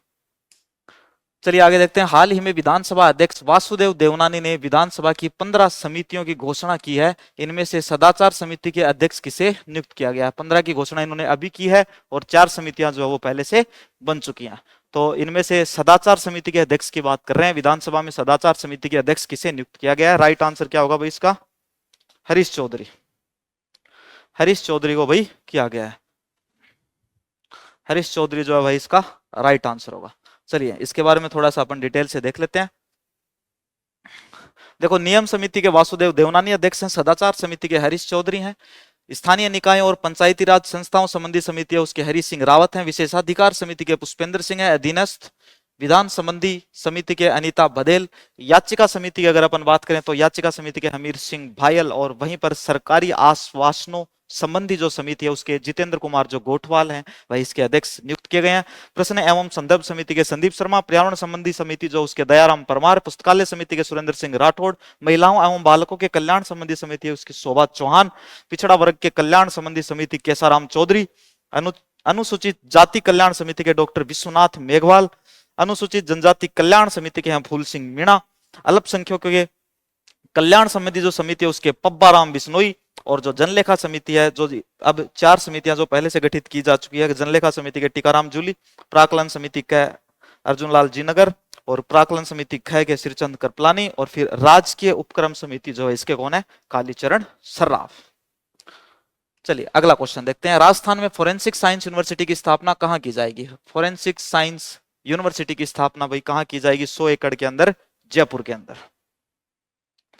चलिए आगे देखते हैं। हाल ही में विधानसभा अध्यक्ष वासुदेव देवनानी ने विधानसभा की 15 समितियों की घोषणा की है। इनमें से सदाचार समिति के अध्यक्ष किसे नियुक्त किया गया है? 15 की घोषणा इन्होंने अभी की है और 4 समितियां जो है वो पहले से बन चुकी हैं। तो इनमें से सदाचार समिति के अध्यक्ष की बात कर रहे हैं। विधानसभा में सदाचार समिति के अध्यक्ष किसे नियुक्त किया गया है? राइट आंसर क्या होगा भाई इसका? हरीश चौधरी। हरीश चौधरी को भाई किया गया है। हरीश चौधरी जो है भाई इसका राइट आंसर होगा। चलिए इसके बारे में थोड़ा सा अपन डिटेल से देख लेते हैं। देखो, नियम समिति के वासुदेव देवनानी अध्यक्ष हैं, सदाचार समिति के हरीश चौधरी हैं, स्थानीय निकायों और पंचायती राज संस्थाओं संबंधी समिति है उसके हरी सिंह रावत हैं, विशेषाधिकार समिति के पुष्पेंद्र सिंह है, अधीनस्थ विधान संबंधी समिति के अनीता बधेल, याचिका समिति की अगर अपन बात करें तो याचिका समिति के हमीर सिंह भायल, और वहीं पर सरकारी आश्वासनों संबंधी जो समिति है उसके जितेंद्र कुमार जो गोठवाल हैं वह इसके अध्यक्ष नियुक्त किए गए हैं। प्रश्न एवं संदर्भ समिति के संदीप शर्मा, पर्यावरण संबंधी समिति जो उसके दयाराम परमार, पुस्तकालय समिति के सुरेंद्र सिंह राठौड़, महिलाओं एवं बालकों के कल्याण संबंधी समिति है उसकी शोभा चौहान, पिछड़ा वर्ग के कल्याण संबंधी समिति केसाराम चौधरी, अनुसूचित जाति कल्याण समिति के डॉक्टर विश्वनाथ मेघवाल, अनुसूचित जनजाति कल्याण समिति के हैं फूल सिंह मीणा, अल्पसंख्यकों के कल्याण संबंधी जो समिति है उसके पब्बा राम बिश्नोई, और जो जनलेखा समिति है जो अब 4 समितियां जो पहले से गठित की जा चुकी है, जनलेखा समिति के टीकाराम जूली, प्राकलन समिति के अर्जुन लाल जीनगर, और प्राकलन समिति ख के श्रीचंद करपलानी, और फिर राजकीय उपक्रम समिति जो है इसके कौन है, कालीचरण सर्राफ। चलिए अगला क्वेश्चन देखते हैं। राजस्थान में फोरेंसिक साइंस यूनिवर्सिटी की स्थापना कहाँ की जाएगी? फोरेंसिक साइंस यूनिवर्सिटी की स्थापना भाई कहाँ की जाएगी? 100 एकड़ के अंदर, जयपुर के अंदर।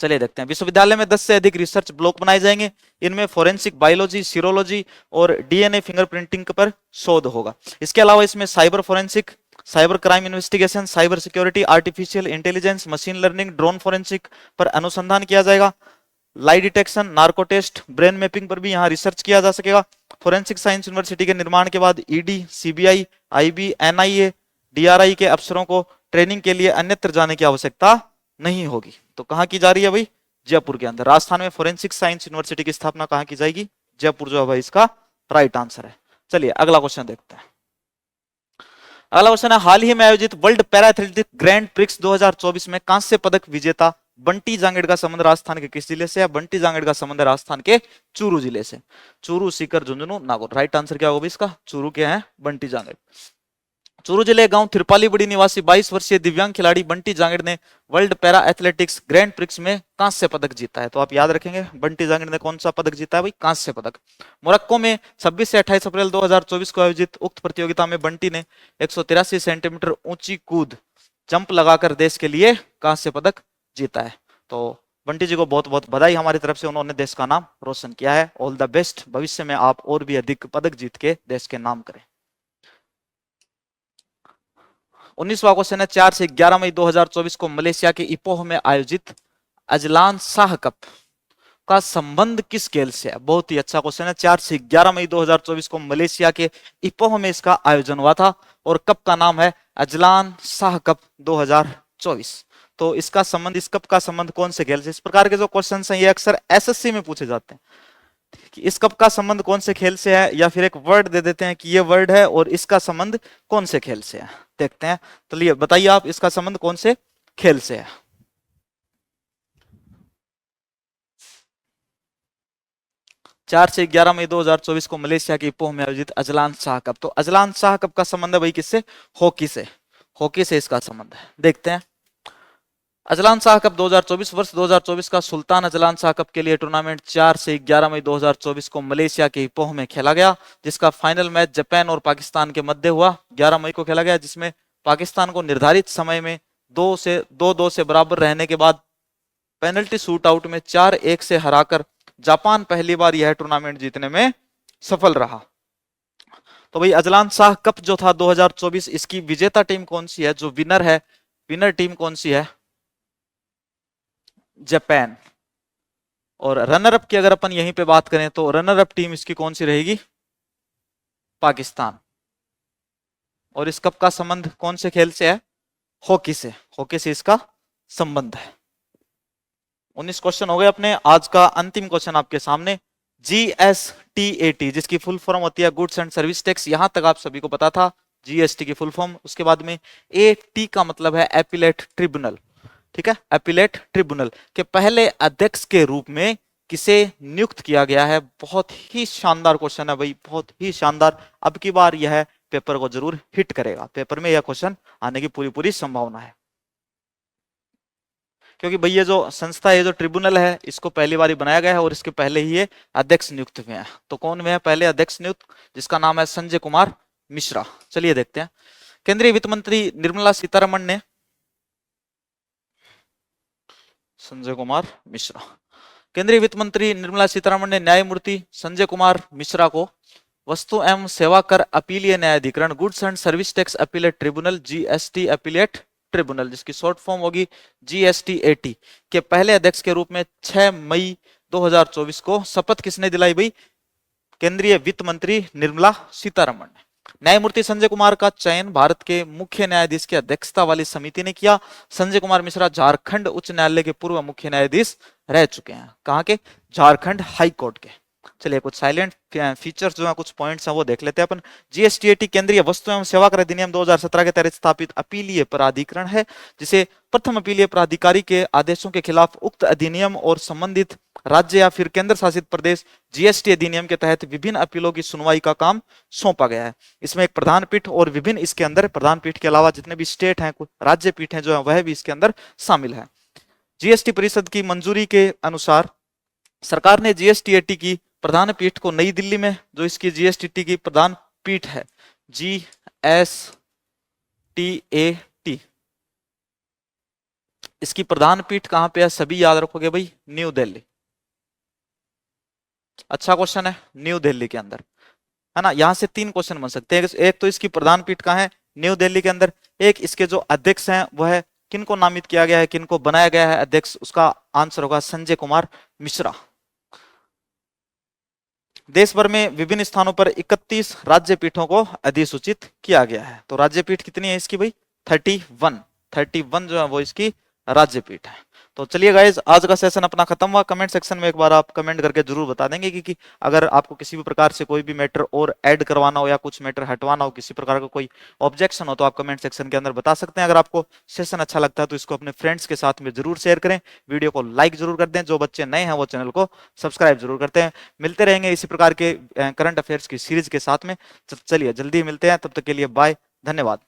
चलिए देखते हैं। विश्वविद्यालय में 10 से अधिक रिसर्च ब्लॉक बनाए जाएंगे, इनमें फोरेंसिक बायोलॉजी, सीरोलॉजी और डीएनए फिंगरप्रिंटिंग पर शोध होगा। इसके अलावा इसमें cyber forensic, cyber crime investigation, cyber security, artificial intelligence, machine learning, drone forensic पर अनुसंधान किया जाएगा। Lie detection, narco test, brain mapping पर भी यहाँ रिसर्च किया जा सकेगा। फोरेंसिक साइंस यूनिवर्सिटी के निर्माण के बाद ED, CBI, IB, NIA, DRI के अफसरों को ट्रेनिंग के लिए अन्यत्र जाने की आवश्यकता नहीं होगी। तो कहां की जा रही है भाई? जयपुर के अंदर। राजस्थान में फोरेंसिक साइंस यूनिवर्सिटी की स्थापना कहां की जाएगी? जयपुर जो है भाई इसका राइट आंसर है। चलिए अगला क्वेश्चन देखते हैं। अगला क्वेश्चन है, हाल ही में आयोजित world para athletic grand prix 2024 में कांस्य पदक विजेता बंटी जांगड़ का संबंध राजस्थान के किस जिले से है? बंटी जांगड़ का संबंध राजस्थान के चूरू जिले से। चूरू, सीकर, झुंझुनू, नागौर। राइट आंसर क्या होगा इसका? चूरू के हैं बंटी जांगड़। चूरू जिले गांव थिरपाली बड़ी निवासी 22 वर्षीय दिव्यांग खिलाड़ी बंटी जांगड़ ने world para athletics grand prix में कांस्य पदक जीता है। तो आप याद रखेंगे बंटी जांगड़ ने कौन सा पदक जीता है भाई? कांस्य पदक। मोरक्को में 26 से 28 अप्रैल 2024 को आयोजित उक्त प्रतियोगिता में बंटी ने 183 सेंटीमीटर ऊंची कूद जंप लगाकर देश के लिए कांस्य पदक जीता है। तो बंटी जी को बहुत बहुत बधाई हमारी तरफ से, उन्होंने देश का नाम रोशन किया है। ऑल द बेस्ट, भविष्य में आप और भी अधिक पदक जीत के देश के नाम करें। 19वां क्वेश्चन है, 4 से 11 मई 2024 को मलेशिया के इपोह में आयोजित अजलान शाह कप का संबंध किस खेल से है? बहुत ही अच्छा क्वेश्चन है। 4 से 11 मई 2024 को मलेशिया के इपोह में इसका आयोजन हुआ था और कप का नाम है अजलान शाह कप 2024। तो इसका संबंध, इस कप का संबंध कौन से खेल से? इस प्रकार के जो क्वेश्चन हैं ये अक्सर एसएससी में पूछे जाते हैं कि इस कप का संबंध कौन से खेल से है, या फिर एक वर्ड दे देते हैं कि ये वर्ड है और इसका संबंध कौन से खेल से है। देखते हैं, तो लिए बताइए आप, इसका संबंध कौन से खेल से है? चार से 11 मई 2024 को मलेशिया के इपोह में आयोजित अजलान शाह कप। तो अजलान शाह कप का संबंध है भाई किससे? हॉकी से। हॉकी से इसका संबंध है। देखते हैं, अजलान शाह कप 2024 वर्ष 2024 का सुल्तान अजलान शाह कप के लिए टूर्नामेंट 4 से 11 मई 2024 को मलेशिया के इपोह में खेला गया, जिसका फाइनल मैच जापान और पाकिस्तान के मध्य हुआ। 11 मई को खेला गया, जिसमें पाकिस्तान को निर्धारित समय में 2-2 से बराबर रहने के बाद पेनल्टी शूट आउट में 4-1 से हराकर जापान पहली बार यह टूर्नामेंट जीतने में सफल रहा। तो भाई अजलान शाह कप जो था 2024, इसकी विजेता टीम कौन सी है? जो विनर है, विनर टीम कौन सी है? जापान। और रनर अप की अगर अपन यहीं पे बात करें तो रनर अप टीम इसकी कौन सी रहेगी? पाकिस्तान। और इस कप का संबंध कौन से खेल से है? हॉकी से। हॉकी से इसका संबंध है। 19 क्वेश्चन हो गए अपने। आज का अंतिम क्वेश्चन आपके सामने, जीएसटीएटी जिसकी फुल फॉर्म होती है गुड्स एंड सर्विस टैक्स, यहां तक आप सभी को पता था जीएसटी की फुल फॉर्म। उसके बाद में एटी का मतलब है एपिलेट ट्रिब्यूनल, ठीक है? एपिलेट ट्रिब्यूनल के पहले अध्यक्ष के रूप में किसे नियुक्त किया गया है? बहुत ही शानदार क्वेश्चन है भाई, बहुत ही शानदार। अब की बार यह पेपर को जरूर हिट करेगा, पेपर में यह क्वेश्चन आने की पूरी संभावना है, क्योंकि भाई ये जो संस्था है, जो ट्रिब्यूनल है, इसको पहली बार बनाया गया है और इसके पहले ही ये अध्यक्ष नियुक्त हुए हैं। तो कौन हुए हैं पहले अध्यक्ष नियुक्त? जिसका नाम है संजय कुमार मिश्रा। चलिए देखते हैं। केंद्रीय वित्त मंत्री निर्मला सीतारमण ने संजय कुमार मिश्रा। केंद्रीय वित्त मंत्री निर्मला सीतारमण ने न्यायमूर्ति संजय कुमार मिश्रा को वस्तु एवं सेवा कर अपीलीय न्यायाधिकरण goods and service tax appellate tribunal GST appellate tribunal जिसकी शॉर्ट फॉर्म होगी जीएसटी-एटी के पहले अध्यक्ष के रूप में 6 मई 2024 को शपथ किसने दिलाई भाई? केंद्रीय वित्त मंत्री निर्मला सीतारमण ने। न्यायमूर्ति संजय कुमार का चयन भारत के मुख्य न्यायाधीश की अध्यक्षता वाली समिति ने किया। संजय कुमार मिश्रा झारखंड उच्च न्यायालय के पूर्व मुख्य न्यायाधीश रह चुके हैं। कहां के? झारखंड हाई कोर्ट के। चलिए कुछ साइलेंट फीचर्स जो है, कुछ पॉइंट्स हैं वो देख लेते हैं अपन। जीएसटी केंद्रीय वस्तु एवं सेवा कर अधिनियम 2017 के तहत स्थापित अपीलीय प्राधिकरण है, जिसे प्रथम अपीलीय प्राधिकारी के आदेशों के खिलाफ उक्त अधिनियम और संबंधित राज्य या फिर केंद्र शासित प्रदेश जीएसटी अधिनियम के तहत विभिन्न अपीलों की सुनवाई का काम सौंपा गया है। इसमें एक प्रधान पीठ और विभिन्न इसके अंदर प्रधान पीठ के अलावा जितने भी स्टेट हैं, राज्य पीठ हैं जो है वह भी इसके अंदर शामिल है। जीएसटी परिषद की मंजूरी के अनुसार सरकार ने जीएसटी-एटी की प्रधान पीठ को नई दिल्ली में, जो इसकी जीएसटी की प्रधान पीठ है जीएसटी-एटी, इसकी प्रधान पीठ कहां पे है? सभी याद रखोगे भाई, न्यू दिल्ली। अच्छा क्वेश्चन है, न्यू दिल्ली के अंदर है ना। यहां से 3 क्वेश्चन बन सकते हैं। एक तो इसकी प्रधान पीठ कहां है? न्यू दिल्ली के अंदर। एक इसके जो अध्यक्ष हैं वह किनको नामित किया गया है, किनको बनाया गया है अध्यक्ष? उसका आंसर होगा संजय कुमार मिश्रा। देश भर में विभिन्न स्थानों पर 31 राज्य पीठों को अधिसूचित किया गया है। तो राज्य पीठ कितनी है इसकी भाई? 31 जो है वो इसकी राज्य पीठ है। तो चलिए गाइज, आज का सेशन अपना खत्म हुआ। कमेंट सेक्शन में एक बार आप कमेंट करके जरूर बता देंगे कि अगर आपको किसी भी प्रकार से कोई भी मैटर और ऐड करवाना हो या कुछ मैटर हटवाना हो, किसी प्रकार का कोई ऑब्जेक्शन हो, तो आप कमेंट सेक्शन के अंदर बता सकते हैं। अगर आपको सेशन अच्छा लगता है तो इसको अपने फ्रेंड्स के साथ में जरूर शेयर करें, वीडियो को लाइक जरूर कर दें। जो बच्चे नए हैं वो चैनल को सब्सक्राइब जरूर करते हैं। मिलते रहेंगे इसी प्रकार के करंट अफेयर्स की सीरीज के साथ में। चलिए जल्दी मिलते हैं, तब तक के लिए बाय, धन्यवाद।